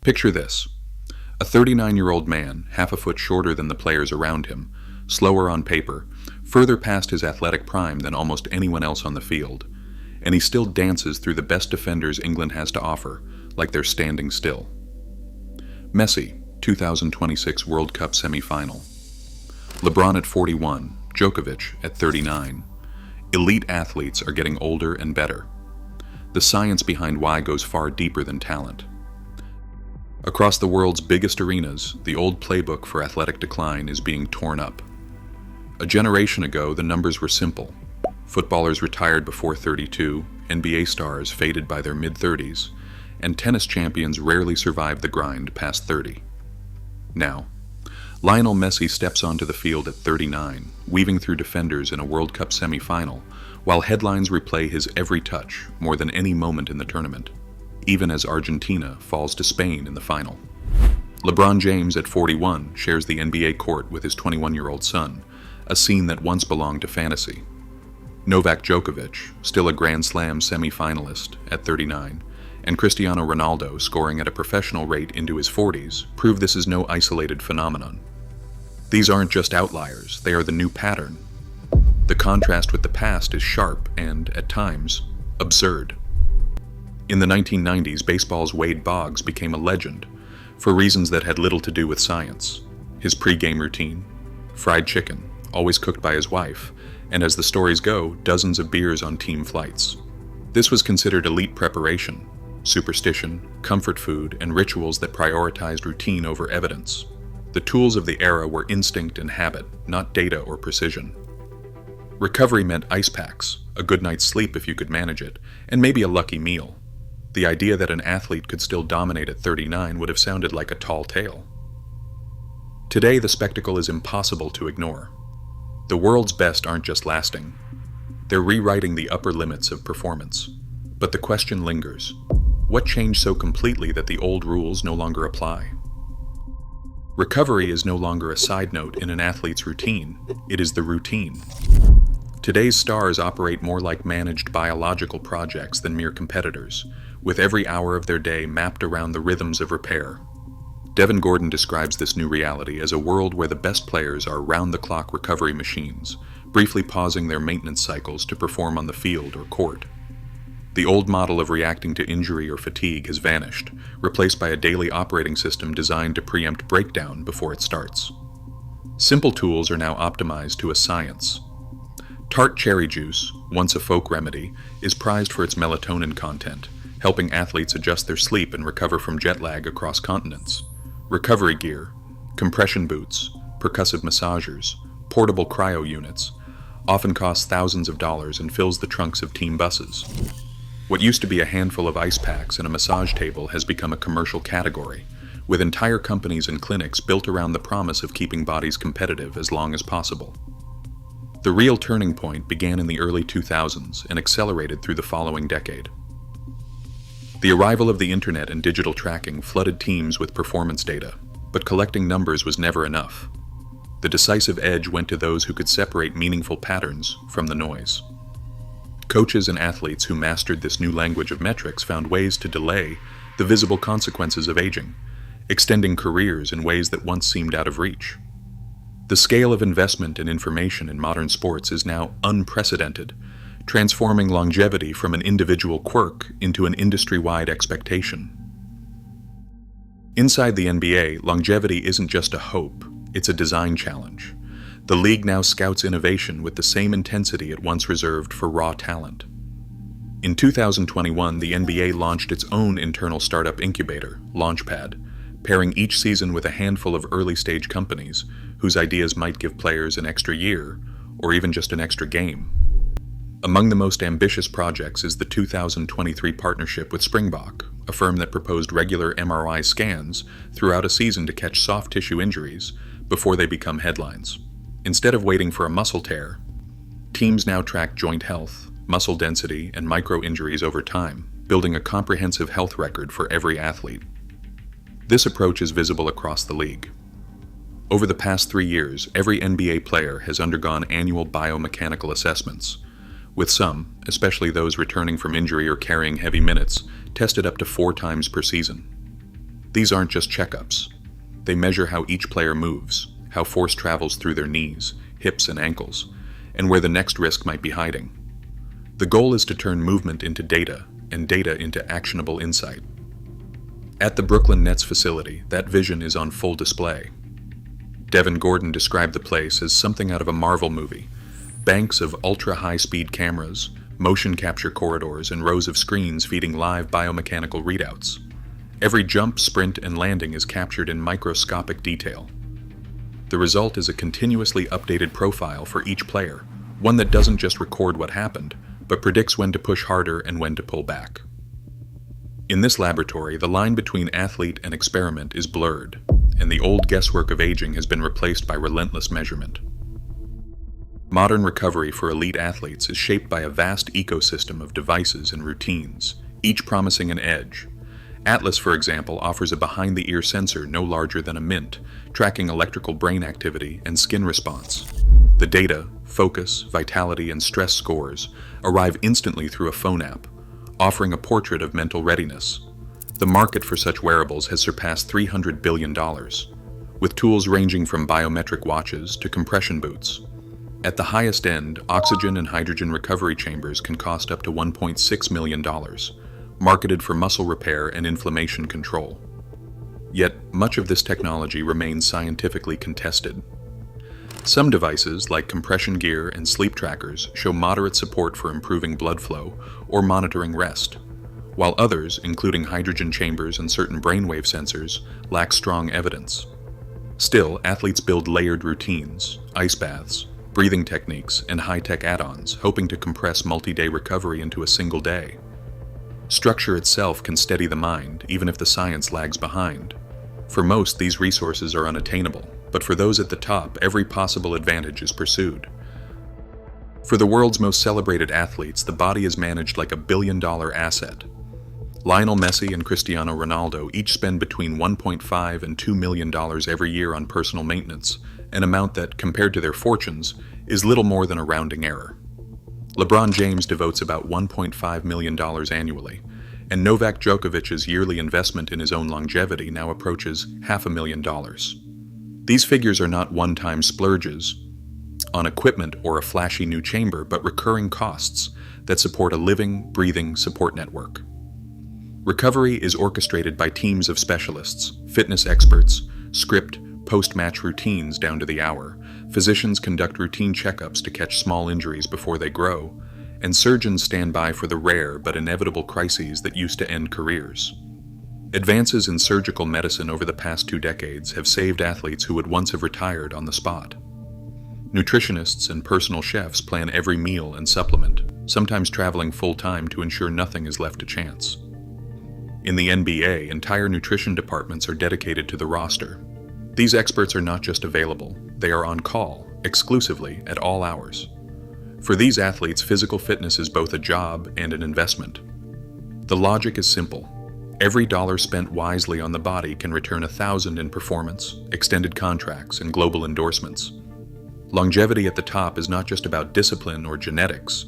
Picture this. A 39-year-old man, half a foot shorter than the players around him, slower on paper, further past his athletic prime than almost anyone else on the field, and he still dances through the best defenders England has to offer, like they're standing still. Messi, 2026 World Cup semi-final. LeBron at 41, Djokovic at 39. Elite athletes are getting older and better. The science behind why goes far deeper than talent. Across the world's biggest arenas, the old playbook for athletic decline is being torn up. A generation ago, the numbers were simple. Footballers retired before 32, NBA stars faded by their mid-30s, and tennis champions rarely survived the grind past 30. Now, Lionel Messi steps onto the field at 39, weaving through defenders in a World Cup semi-final, while headlines replay his every touch more than any moment in the tournament, even as Argentina falls to Spain in the final. LeBron James at 41 shares the NBA court with his 21-year-old son, a scene that once belonged to fantasy. Novak Djokovic, still a Grand Slam semi-finalist at 39, and Cristiano Ronaldo scoring at a professional rate into his 40s prove this is no isolated phenomenon. These aren't just outliers, they are the new pattern. The contrast with the past is sharp and, at times, absurd. In the 1990s, baseball's Wade Boggs became a legend, for reasons that had little to do with science. His pre-game routine, fried chicken, always cooked by his wife, and as the stories go, dozens of beers on team flights. This was considered elite preparation, superstition, comfort food, and rituals that prioritized routine over evidence. The tools of the era were instinct and habit, not data or precision. Recovery meant ice packs, a good night's sleep if you could manage it, and maybe a lucky meal. The idea that an athlete could still dominate at 39 would have sounded like a tall tale. Today, the spectacle is impossible to ignore. The world's best aren't just lasting. They're rewriting the upper limits of performance. But the question lingers. What changed so completely that the old rules no longer apply? Recovery is no longer a side note in an athlete's routine. It is the routine. Today's stars operate more like managed biological projects than mere competitors, with every hour of their day mapped around the rhythms of repair. Devin Gordon describes this new reality as a world where the best players are round-the-clock recovery machines, briefly pausing their maintenance cycles to perform on the field or court. The old model of reacting to injury or fatigue has vanished, replaced by a daily operating system designed to preempt breakdown before it starts. Simple tools are now optimized to a science. Tart cherry juice, once a folk remedy, is prized for its melatonin content, helping athletes adjust their sleep and recover from jet lag across continents. Recovery gear, compression boots, percussive massagers, portable cryo units, often costs thousands of dollars and fills the trunks of team buses. What used to be a handful of ice packs and a massage table has become a commercial category, with entire companies and clinics built around the promise of keeping bodies competitive as long as possible. The real turning point began in the early 2000s and accelerated through the following decade. The arrival of the internet and digital tracking flooded teams with performance data, but collecting numbers was never enough. The decisive edge went to those who could separate meaningful patterns from the noise. Coaches and athletes who mastered this new language of metrics found ways to delay the visible consequences of aging, extending careers in ways that once seemed out of reach. The scale of investment in information in modern sports is now unprecedented, transforming longevity from an individual quirk into an industry-wide expectation. Inside the NBA, longevity isn't just a hope, it's a design challenge. The league now scouts innovation with the same intensity it once reserved for raw talent. In 2021, the NBA launched its own internal startup incubator, Launchpad, pairing each season with a handful of early-stage companies whose ideas might give players an extra year, or even just an extra game. Among the most ambitious projects is the 2023 partnership with Springbok, a firm that proposed regular MRI scans throughout a season to catch soft tissue injuries before they become headlines. Instead of waiting for a muscle tear, teams now track joint health, muscle density, and micro-injuries over time, building a comprehensive health record for every athlete. This approach is visible across the league. Over the past 3 years, every NBA player has undergone annual biomechanical assessments, with some, especially those returning from injury or carrying heavy minutes, tested up to 4 times per season. These aren't just checkups. They measure how each player moves, how force travels through their knees, hips, and ankles, and where the next risk might be hiding. The goal is to turn movement into data, and data into actionable insight. At the Brooklyn Nets facility, that vision is on full display. Devin Gordon described the place as something out of a Marvel movie. Banks of ultra-high-speed cameras, motion capture corridors, and rows of screens feeding live biomechanical readouts. Every jump, sprint, and landing is captured in microscopic detail. The result is a continuously updated profile for each player, one that doesn't just record what happened, but predicts when to push harder and when to pull back. In this laboratory, the line between athlete and experiment is blurred, and the old guesswork of aging has been replaced by relentless measurement. Modern recovery for elite athletes is shaped by a vast ecosystem of devices and routines, each promising an edge. Atlas, for example, offers a behind-the-ear sensor no larger than a mint, tracking electrical brain activity and skin response. The data, focus, vitality, and stress scores arrive instantly through a phone app, offering a portrait of mental readiness. The market for such wearables has surpassed $300 billion, with tools ranging from biometric watches to compression boots. At the highest end, oxygen and hydrogen recovery chambers can cost up to $1.6 million, marketed for muscle repair and inflammation control. Yet, much of this technology remains scientifically contested. Some devices, like compression gear and sleep trackers, show moderate support for improving blood flow or monitoring rest, while others, including hydrogen chambers and certain brainwave sensors, lack strong evidence. Still, athletes build layered routines, ice baths, breathing techniques, and high-tech add-ons, hoping to compress multi-day recovery into a single day. Structure itself can steady the mind, even if the science lags behind. For most, these resources are unattainable, but for those at the top, every possible advantage is pursued. For the world's most celebrated athletes, the body is managed like a billion-dollar asset. Lionel Messi and Cristiano Ronaldo each spend between $1.5 and $2 million every year on personal maintenance, an amount that, compared to their fortunes, is little more than a rounding error. LeBron James devotes about $1.5 million annually, and Novak Djokovic's yearly investment in his own longevity now approaches $500,000. These figures are not one-time splurges on equipment or a flashy new chamber, but recurring costs that support a living, breathing support network. Recovery is orchestrated by teams of specialists, fitness experts, script post-match routines down to the hour. Physicians conduct routine checkups to catch small injuries before they grow, and surgeons stand by for the rare but inevitable crises that used to end careers. Advances in surgical medicine over the past 2 decades have saved athletes who would once have retired on the spot. Nutritionists and personal chefs plan every meal and supplement, sometimes traveling full-time to ensure nothing is left to chance. In the NBA, entire nutrition departments are dedicated to the roster. These experts are not just available, they are on call, exclusively, at all hours. For these athletes, physical fitness is both a job and an investment. The logic is simple. Every dollar spent wisely on the body can return 1,000 in performance, extended contracts, and global endorsements. Longevity at the top is not just about discipline or genetics.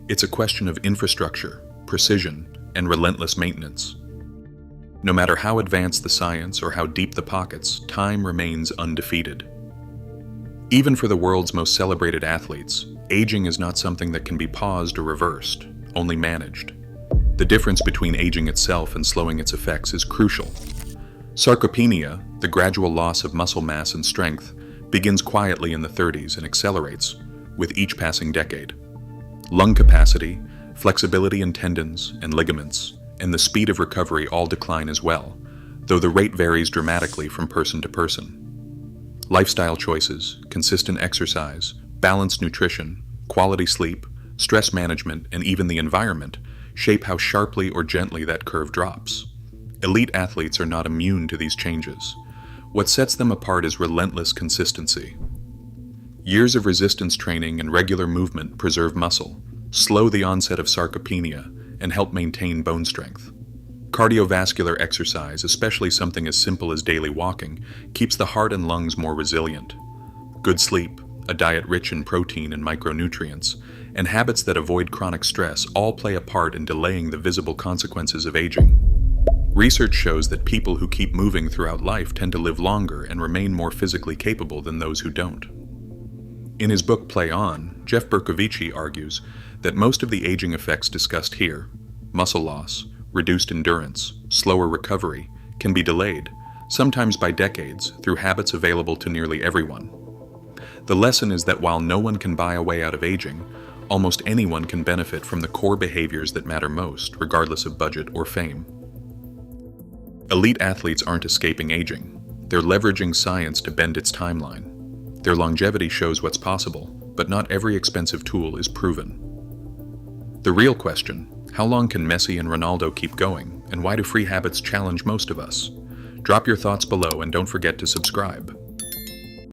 It's a question of infrastructure, precision, and relentless maintenance. No matter how advanced the science or how deep the pockets, time remains undefeated. Even for the world's most celebrated athletes, aging is not something that can be paused or reversed, only managed. The difference between aging itself and slowing its effects is crucial. Sarcopenia, the gradual loss of muscle mass and strength, begins quietly in the 30s and accelerates with each passing decade. Lung capacity, flexibility in tendons and ligaments, and the speed of recovery all decline as well, though the rate varies dramatically from person to person. Lifestyle choices, consistent exercise, balanced nutrition, quality sleep, stress management, and even the environment shape how sharply or gently that curve drops. Elite athletes are not immune to these changes. What sets them apart is relentless consistency. Years of resistance training and regular movement preserve muscle, slow the onset of sarcopenia, and help maintain bone strength. Cardiovascular exercise, especially something as simple as daily walking, keeps the heart and lungs more resilient. Good sleep, a diet rich in protein and micronutrients, and habits that avoid chronic stress all play a part in delaying the visible consequences of aging. Research shows that people who keep moving throughout life tend to live longer and remain more physically capable than those who don't. In his book Play On, Jeff Bercovici argues that most of the aging effects discussed here, muscle loss, reduced endurance, slower recovery, can be delayed, sometimes by decades, through habits available to nearly everyone. The lesson is that while no one can buy a way out of aging, almost anyone can benefit from the core behaviors that matter most, regardless of budget or fame. Elite athletes aren't escaping aging. They're leveraging science to bend its timeline. Their longevity shows what's possible, but not every expensive tool is proven. The real question, how long can Messi and Ronaldo keep going, and why do free habits challenge most of us? Drop your thoughts below and don't forget to subscribe.